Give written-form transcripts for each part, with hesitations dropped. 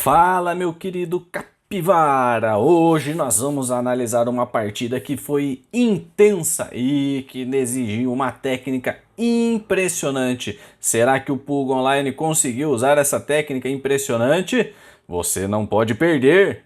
Fala, meu querido capivara! Hoje nós vamos analisar uma partida que foi intensa e que exigiu uma técnica impressionante. Será que o Pulga Online conseguiu usar essa técnica impressionante? Você não pode perder!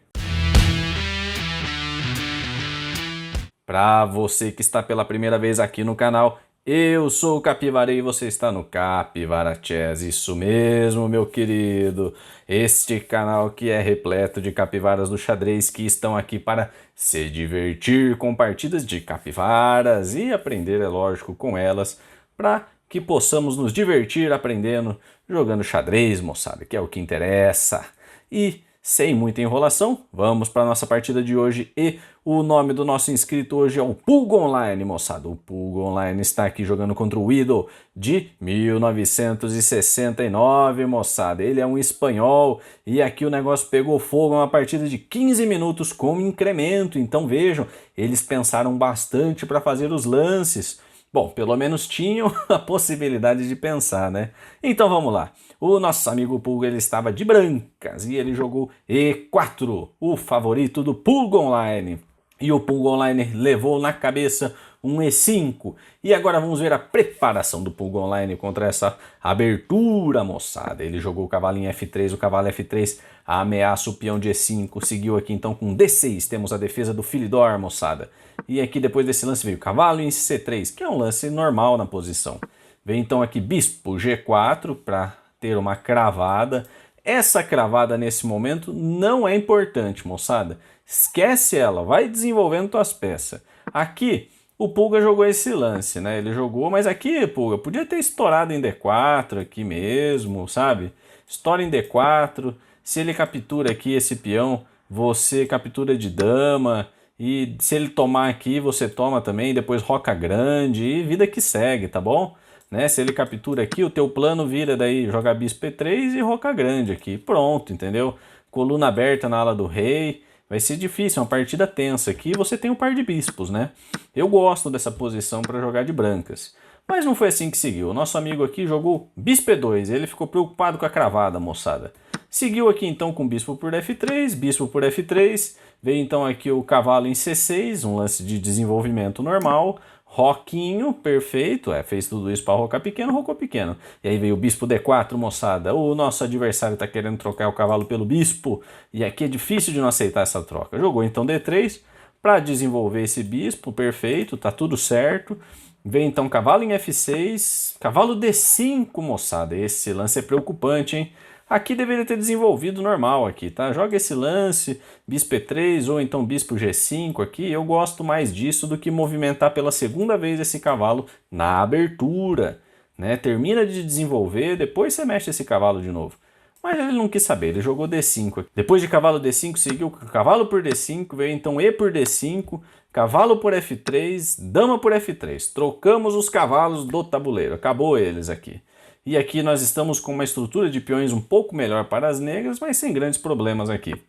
Para você que está pela primeira vez aqui no canal, eu sou o Capivara e você está no Capivara Chess. Isso mesmo, meu querido. Este canal que é repleto de capivaras do xadrez que estão aqui para se divertir com partidas de capivaras e aprender, é lógico, com elas, para que possamos nos divertir aprendendo, jogando xadrez, moçada, que é o que interessa. E sem muita enrolação, vamos para a nossa partida de hoje e o nome do nosso inscrito hoje é o Pulga Online, moçada. O Pulga Online está aqui jogando contra o Idol de 1969, moçada. Ele é um espanhol e aqui o negócio pegou fogo, uma partida de 15 minutos com incremento. Então vejam, eles pensaram bastante para fazer os lances. Bom, pelo menos tinham a possibilidade de pensar, né? Então vamos lá. O nosso amigo Pulga ele estava de brancas e ele jogou E4, o favorito do Pulga Online. E o Pulga Online levou na cabeça um E5. E agora vamos ver a preparação do Pulga Online contra essa abertura, moçada. Ele jogou o cavalo em F3, o cavalo F3 ameaça o peão de E5. Seguiu aqui então com D6, temos a defesa do Philidor, moçada. E aqui depois desse lance veio cavalo em C3, que é um lance normal na posição. Vem então aqui bispo G4 para ter uma cravada. Essa cravada nesse momento não é importante, moçada. Esquece ela, vai desenvolvendo tuas peças. Aqui o Pulga jogou esse lance, né? Ele jogou, mas aqui, Pulga, podia ter estourado em D4 aqui mesmo, sabe? Estoura em D4, se ele captura aqui esse peão, você captura de dama. E se ele tomar aqui, você toma também, depois roca grande e vida que segue, tá bom? Né? Se ele captura aqui, o teu plano vira daí, joga bispo E3 e roca grande aqui. Pronto, entendeu? Coluna aberta na ala do rei. Vai ser difícil, é uma partida tensa aqui. Você tem um par de bispos, né? Eu gosto dessa posição para jogar de brancas. Mas não foi assim que seguiu. O nosso amigo aqui jogou bispo E2. Ele ficou preocupado com a cravada, moçada. Seguiu aqui então com bispo por F3, bispo por F3. Veio então aqui o cavalo em C6, um lance de desenvolvimento normal. Roquinho, perfeito, fez tudo isso para rocar pequeno, rocou pequeno. E aí veio o bispo D4, moçada. O nosso adversário está querendo trocar o cavalo pelo bispo. E aqui é difícil de não aceitar essa troca. Jogou então D3 para desenvolver esse bispo, perfeito, tá tudo certo. Vem então cavalo em F6, cavalo D5, moçada. Esse lance é preocupante, hein? Aqui deveria ter desenvolvido normal aqui, tá? Joga esse lance, bispo E3 ou então bispo G5 aqui. Eu gosto mais disso do que movimentar pela segunda vez esse cavalo na abertura, né? Termina de desenvolver, depois você mexe esse cavalo de novo. Mas ele não quis saber, ele jogou D5 aqui. Depois de cavalo D5, seguiu cavalo por D5, veio então E por D5, cavalo por F3, dama por F3. Trocamos os cavalos do tabuleiro, acabou eles aqui. E aqui nós estamos com uma estrutura de peões um pouco melhor para as negras, mas sem grandes problemas aqui.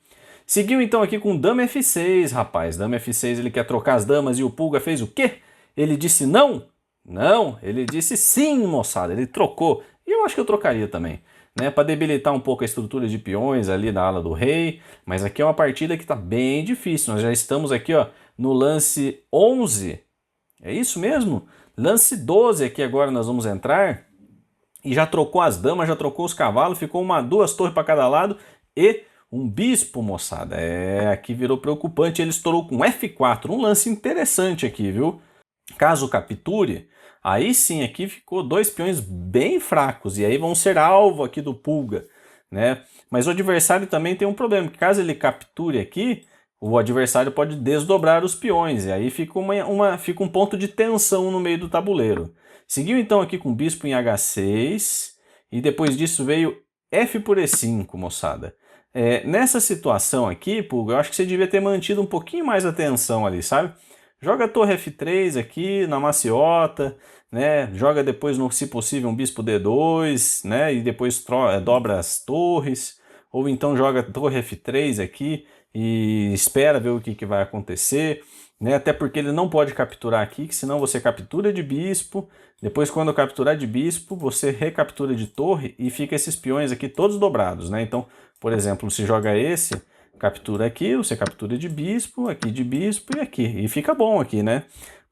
Seguiu então aqui com dama F6, rapaz. Dama F6, ele quer trocar as damas e o Pulga fez o quê? Ele disse não? Não, ele disse sim, moçada. Ele trocou. E eu acho que eu trocaria também, né? Para debilitar um pouco a estrutura de peões ali na ala do rei. Mas aqui é uma partida que está bem difícil. Nós já estamos aqui, ó, no lance 11. É isso mesmo? Lance 12 aqui agora nós vamos entrar. E já trocou as damas, já trocou os cavalos, ficou duas torres para cada lado e um bispo, moçada. Aqui virou preocupante, ele estourou com F4, um lance interessante aqui, viu? Caso capture, aí sim, aqui ficou dois peões bem fracos, e aí vão ser alvo aqui do Pulga, né? Mas o adversário também tem um problema, que caso ele capture aqui, o adversário pode desdobrar os peões, e aí fica, fica um ponto de tensão no meio do tabuleiro. Seguiu então aqui com bispo em H6 e depois disso veio F por E5, moçada. Nessa situação aqui, Pulga, eu acho que você devia ter mantido um pouquinho mais a atenção ali, sabe? Joga a torre F3 aqui na maciota, né? Joga depois, se possível, um bispo D2, né? E depois dobra as torres. Ou então joga a torre F3 aqui e espera ver o que vai acontecer. Né? Até porque ele não pode capturar aqui, que senão você captura de bispo, depois quando capturar de bispo, você recaptura de torre e fica esses peões aqui todos dobrados, né? Então Por exemplo, se joga esse, captura aqui, você captura de bispo e aqui. E fica bom aqui, né?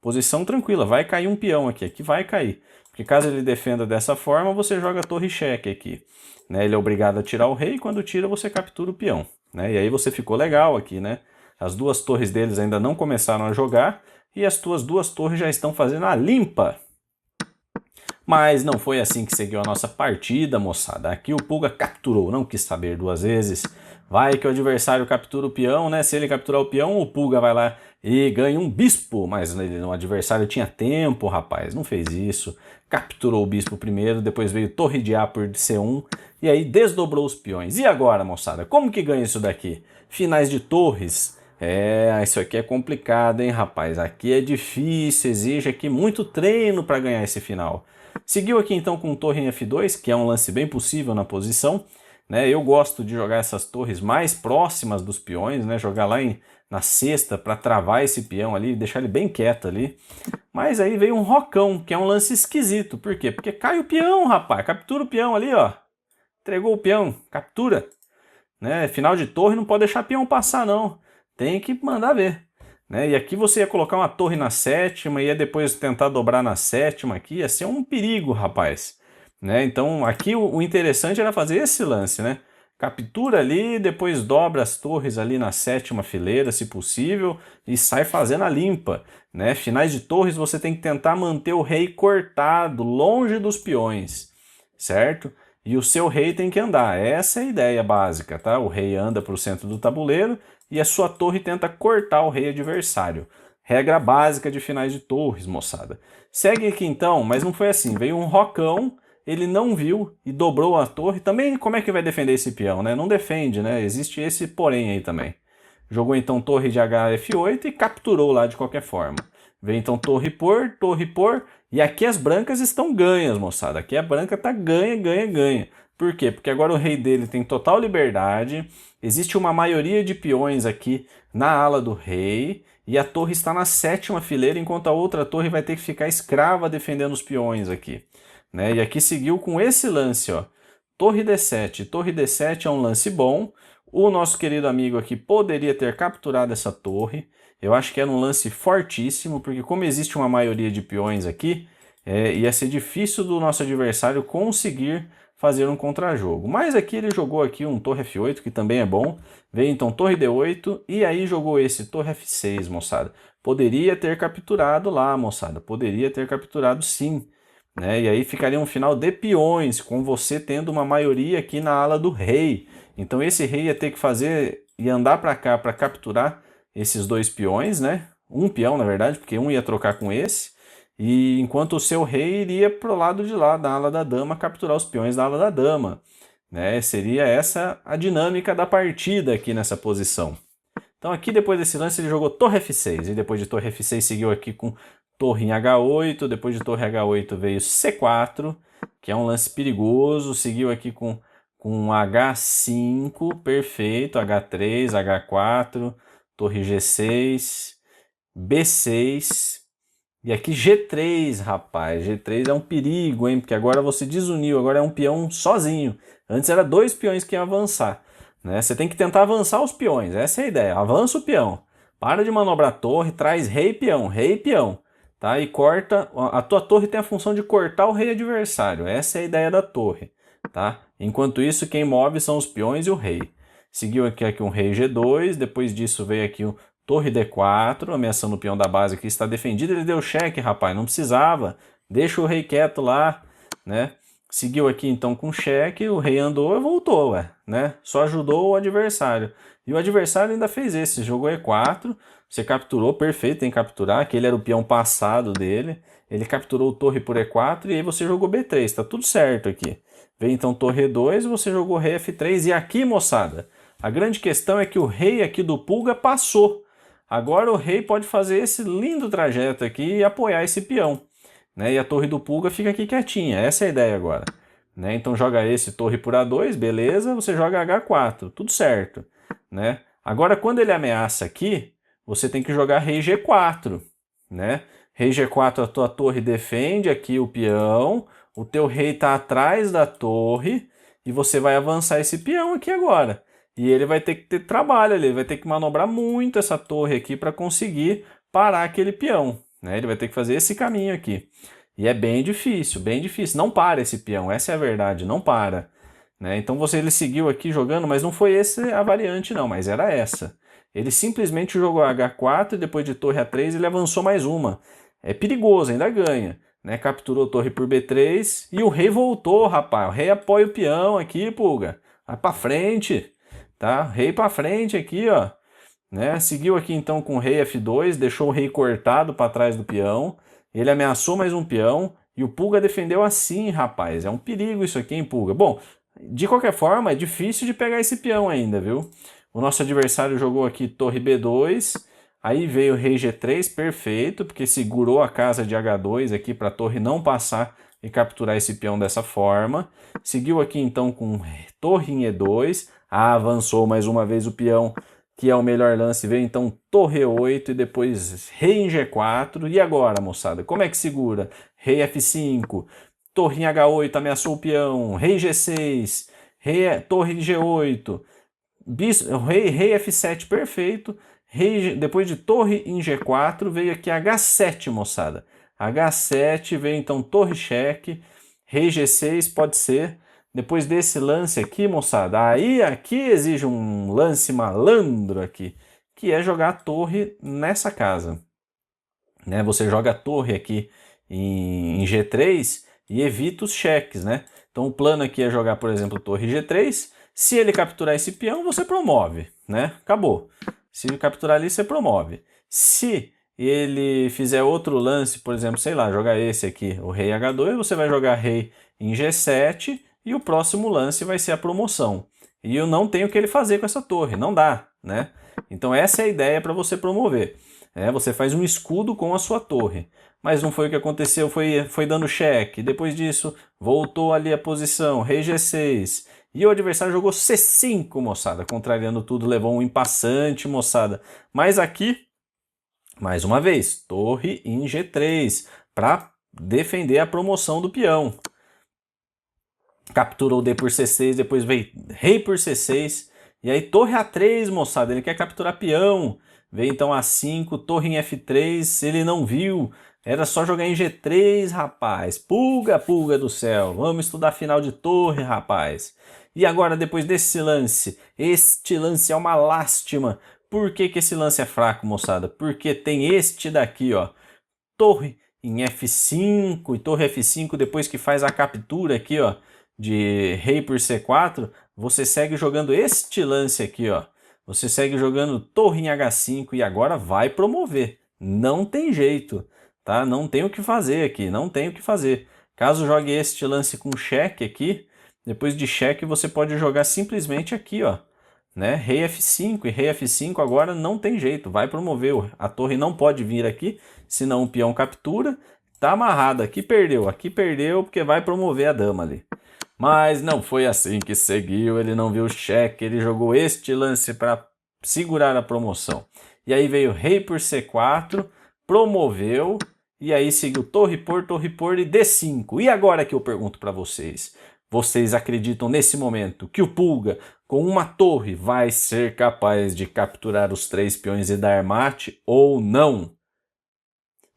Posição tranquila, vai cair um peão aqui, aqui vai cair. Porque caso ele defenda dessa forma, você joga torre cheque aqui. Né? Ele é obrigado a tirar o rei, quando tira você captura o peão. Né? E aí você ficou legal aqui, né? As duas torres deles ainda não começaram a jogar e as tuas duas torres já estão fazendo a limpa. Mas não foi assim que seguiu a nossa partida, moçada. Aqui o Pulga capturou, não quis saber duas vezes. Vai que o adversário captura o peão, né? Se ele capturar o peão, o Pulga vai lá e ganha um bispo. Mas o adversário tinha tempo, rapaz, não fez isso. Capturou o bispo primeiro, depois veio torre de A por C1 e aí desdobrou os peões. E agora, moçada, como que ganha isso daqui? Finais de torres. Isso aqui é complicado, hein, rapaz? Aqui é difícil, exige aqui muito treino para ganhar esse final. Seguiu aqui então com torre em F2, que é um lance bem possível na posição. Né? Eu gosto de jogar essas torres mais próximas dos peões, né? Jogar lá na cesta para travar esse peão ali, deixar ele bem quieto ali. Mas aí veio um rocão, que é um lance esquisito. Por quê? Porque cai o peão, rapaz. Captura o peão ali, ó. Entregou o peão, captura. Né? Final de torre, não pode deixar peão passar, não. Tem que mandar ver. Né? E aqui você ia colocar uma torre na sétima, ia depois tentar dobrar na sétima aqui, ia ser um perigo, rapaz. Né? Então aqui o interessante era fazer esse lance, né? Captura ali, depois dobra as torres ali na sétima fileira, se possível, e sai fazendo a limpa. Né? Finais de torres você tem que tentar manter o rei cortado, longe dos peões, certo? E o seu rei tem que andar, essa é a ideia básica, tá? O rei anda para o centro do tabuleiro e a sua torre tenta cortar o rei adversário. Regra básica de finais de torres, moçada. Segue aqui então, mas não foi assim, veio um rocão, ele não viu e dobrou a torre. Também como é que vai defender esse peão, né? Não defende, né? Existe esse porém aí também. Jogou então torre de HF8 e capturou lá de qualquer forma. Veio então torre por, e aqui as brancas estão ganhas, moçada. Aqui a branca tá ganha, ganha, ganha. Por quê? Porque agora o rei dele tem total liberdade, existe uma maioria de peões aqui na ala do rei, e a torre está na sétima fileira, enquanto a outra torre vai ter que ficar escrava defendendo os peões aqui. Né? E aqui seguiu com esse lance, ó. Torre D7. Torre D7 é um lance bom. O nosso querido amigo aqui poderia ter capturado essa torre. Eu acho que era um lance fortíssimo, porque como existe uma maioria de peões aqui, ia ser difícil do nosso adversário conseguir fazer um contra-jogo. Mas aqui ele jogou aqui um torre F8, que também é bom. Veio então torre D8 e aí jogou esse torre F6, moçada. Poderia ter capturado lá, moçada. Poderia ter capturado sim. Né? E aí ficaria um final de peões, com você tendo uma maioria aqui na ala do rei. Então esse rei ia ter que fazer e andar para cá para capturar esses dois peões, né? Um peão, na verdade, porque um ia trocar com esse. E enquanto o seu rei iria pro lado de lá, da ala da dama, capturar os peões da ala da dama. Né? Seria essa a dinâmica da partida aqui nessa posição. Então aqui depois desse lance ele jogou torre F6. E depois de torre F6 seguiu aqui com torre em H8. Depois de torre H8 veio C4, que é um lance perigoso. Seguiu aqui com H5, perfeito. H3, H4, torre G6, B6. E aqui G3, rapaz, G3 é um perigo, hein? Porque agora você desuniu, agora é um peão sozinho. Antes era dois peões que iam avançar. Né? Você tem que tentar avançar os peões, essa é a ideia. Avança o peão, para de manobrar a torre, traz rei e peão. Tá? E corta, a tua torre tem a função de cortar o rei adversário, essa é a ideia da torre. Tá? Enquanto isso, quem move são os peões e o rei. Seguiu aqui um rei G2, depois disso veio aqui o torre D4, ameaçando o peão da base que está defendido. Ele deu cheque, rapaz, não precisava. Deixa o rei quieto lá, né? Seguiu aqui então com cheque, o rei andou e voltou, né? Só ajudou o adversário. E o adversário ainda fez esse, jogou E4, você capturou, perfeito, tem que capturar, aquele era o peão passado dele. Ele capturou o torre por E4 e aí você jogou B3, tá tudo certo aqui. Veio então torre E2, você jogou rei F3 e aqui, moçada, a grande questão é que o rei aqui do Pulga passou. Agora o rei pode fazer esse lindo trajeto aqui e apoiar esse peão. Né? E a torre do Pulga fica aqui quietinha, essa é a ideia agora. Né? Então joga esse torre por A2, beleza, você joga H4, tudo certo. Né? Agora quando ele ameaça aqui, você tem que jogar rei G4. Né? Rei G4, a tua torre defende aqui o peão, o teu rei está atrás da torre, e você vai avançar esse peão aqui agora. E ele vai ter que ter trabalho ali, ele vai ter que manobrar muito essa torre aqui para conseguir parar aquele peão, né? Ele vai ter que fazer esse caminho aqui. E é bem difícil, bem difícil. Não para esse peão, essa é a verdade, não para. Né? Então ele seguiu aqui jogando, mas não foi essa a variante não, mas era essa. Ele simplesmente jogou H4 e depois de torre A3 ele avançou mais uma. É perigoso, ainda ganha. Né? Capturou torre por B3 e o rei voltou, rapaz. O rei apoia o peão aqui, Pulga. Vai pra frente, tá? Rei pra frente aqui, ó. Né? Seguiu aqui então com o rei F2, deixou o rei cortado para trás do peão. Ele ameaçou mais um peão e o Pulga defendeu assim, rapaz. É um perigo isso aqui, hein, Pulga? Bom, de qualquer forma, é difícil de pegar esse peão ainda, viu? O nosso adversário jogou aqui torre B2, aí veio rei G3, perfeito, porque segurou a casa de H2 aqui para a torre não passar e capturar esse peão dessa forma. Seguiu aqui então com torre em E2, avançou mais uma vez o peão, que é o melhor lance, veio então torre E8 e depois rei em G4. E agora, moçada, como é que segura? Rei F5, torre em H8, ameaçou o peão, rei G6, torre em G8, rei F7, perfeito. Depois de torre em G4, veio aqui H7, moçada. H7, veio então torre cheque, rei G6, pode ser. Depois desse lance aqui, moçada, aí aqui exige um lance malandro aqui, que é jogar a torre nessa casa. Né? Você joga a torre aqui em G3 e evita os cheques, né? Então o plano aqui é jogar, por exemplo, torre G3. Se ele capturar esse peão, você promove, né? Acabou. Se ele capturar ali, você promove. Se ele fizer outro lance, por exemplo, sei lá, jogar esse aqui, o rei H2, você vai jogar rei em G7 e o próximo lance vai ser a promoção. E eu não tenho o que ele fazer com essa torre, não dá, né? Então essa é a ideia para você promover. Você faz um escudo com a sua torre. Mas não foi o que aconteceu, foi dando cheque. Depois disso, voltou ali a posição, rei G6. E o adversário jogou C5, moçada, contrariando tudo, levou um impassante, moçada. Mas aqui, mais uma vez, torre em G3, para defender a promoção do peão. Capturou D por C6, depois veio rei por C6. E aí torre A3, moçada, ele quer capturar peão. Veio então A5, torre em F3, ele não viu. Era só jogar em G3, rapaz. Pulga, pulga do céu. Vamos estudar final de torre, rapaz. E agora, depois desse lance, este lance é uma lástima. Por que esse lance é fraco, moçada? Porque tem este daqui, ó. Torre em F5 e torre F5, depois que faz a captura aqui, ó, de rei por C4, você segue jogando este lance aqui, ó. Você segue jogando torre em H5 e agora vai promover. Não tem jeito, tá? Não tem o que fazer aqui, não tem o que fazer. Caso jogue este lance com cheque aqui, depois de cheque você pode jogar simplesmente aqui, ó, né? Rei F5 e rei F5 agora não tem jeito, vai promover. A torre não pode vir aqui, senão o peão captura. Tá amarrado, aqui perdeu porque vai promover a dama ali. Mas não foi assim que seguiu, ele não viu o cheque, ele jogou este lance para segurar a promoção. E aí veio rei por C4, promoveu, e aí seguiu torre por e D5. E agora que eu pergunto para vocês, vocês acreditam nesse momento que o Pulga, com uma torre, vai ser capaz de capturar os 3 peões e dar mate ou não?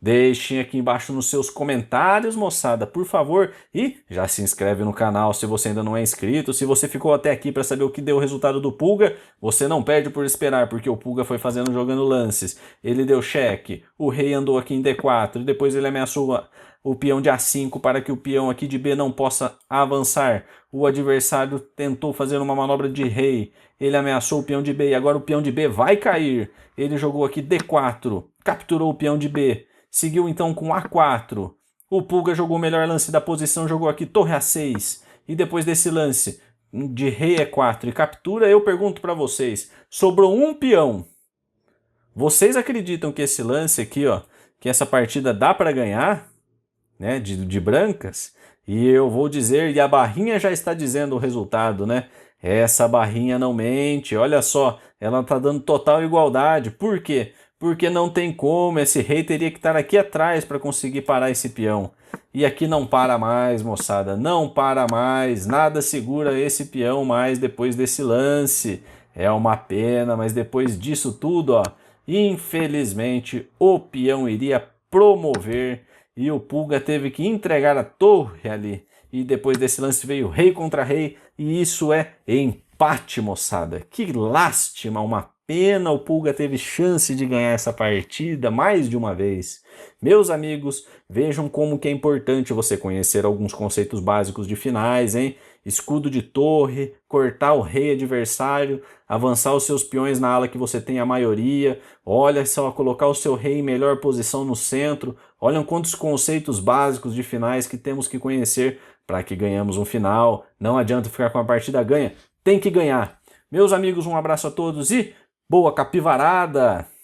Deixem aqui embaixo nos seus comentários, moçada, por favor. E já se inscreve no canal se você ainda não é inscrito. Se você ficou até aqui para saber o que deu o resultado do Pulga, você não perde por esperar, porque o Pulga foi jogando lances. Ele deu cheque, o rei andou aqui em D4, depois ele ameaçou o peão de A5 para que o peão aqui de B não possa avançar. O adversário tentou fazer uma manobra de rei, ele ameaçou o peão de B e agora o peão de B vai cair. Ele jogou aqui D4, capturou o peão de B. Seguiu então com A4. O Pulga jogou o melhor lance da posição, jogou aqui torre A6. E depois desse lance de rei E4 e captura, eu pergunto para vocês, sobrou um peão. Vocês acreditam que esse lance aqui, ó, que essa partida dá para ganhar, né, de brancas? E eu vou dizer, e a barrinha já está dizendo o resultado, né? Essa barrinha não mente, olha só, ela está dando total igualdade. Por quê? porque não tem como, esse rei teria que estar aqui atrás para conseguir parar esse peão. E aqui não para mais, moçada, não para mais, nada segura esse peão mais depois desse lance. É uma pena, mas depois disso tudo, ó, infelizmente o peão iria promover e o Pulga teve que entregar a torre ali. E depois desse lance veio rei contra rei e isso é empate, moçada. Que lástima, uma pena, o Pulga teve chance de ganhar essa partida mais de uma vez. Meus amigos, vejam como que é importante você conhecer alguns conceitos básicos de finais, hein? Escudo de torre, cortar o rei adversário, avançar os seus peões na ala que você tem a maioria, olha só, colocar o seu rei em melhor posição no centro, olham quantos conceitos básicos de finais que temos que conhecer para que ganhamos um final. Não adianta ficar com a partida ganha, tem que ganhar. Meus amigos, um abraço a todos e boa capivarada!